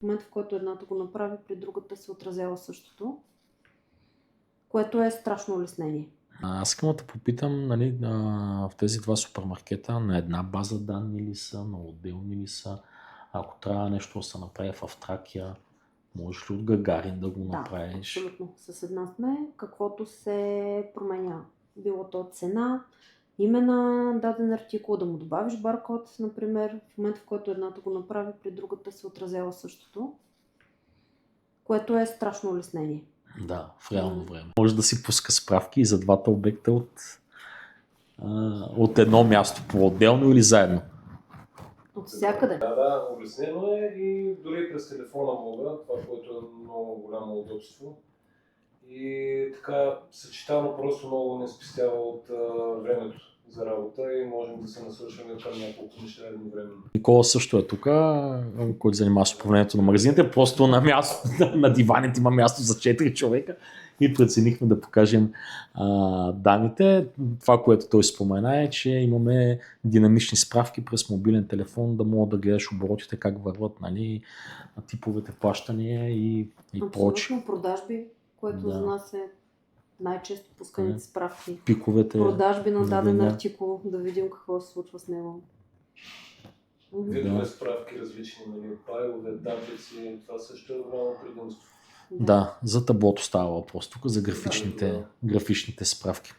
В момента, в който едната го направи, при другата се отразява същото, което е страшно улеснение. Аз искам да те попитам, нали, в тези два супермаркета на една база данни ли са, на отделни ли са? Ако трябва нещо да се направи в Тракия, можеш ли от Гагарин да го Да, направиш? абсолютно. С една сме, каквото се променя. Било то цена, име на даден артикул, да му добавиш баркод, например. В момента, в който едната го направи, при другата се отразява същото, което е страшно улеснение. Да, в реално време. Може да си пуска справки и за двата обекта от едно място, по-отделно или заедно. От всякъде. Да, улеснено е и дори през телефона мога, това, което е много голямо удобство. И така, съчетано просто много не спестява от времето за работа и можем да се насочваме към няколко неща едновременно. Никола също е тук, който занимава с управлението на магазините. Просто на място, на диваните има място за 4 човека и преценихме да покажем данните. Това, което той спомена е, че имаме динамични справки през мобилен телефон, да мога да гледаш оборотите, как върват, нали, типовете плащания и прочие. Абсолютно продажби, което Да. за нас е най-често пусканите справки. Пиковете. Продажби на за даден деня. артикул, да видим какво се случва с него. Видове справки различни, нали, файлове, таблици, това също е голямо предимство. Да, за таблото става въпрос тук, за Да. графичните справки.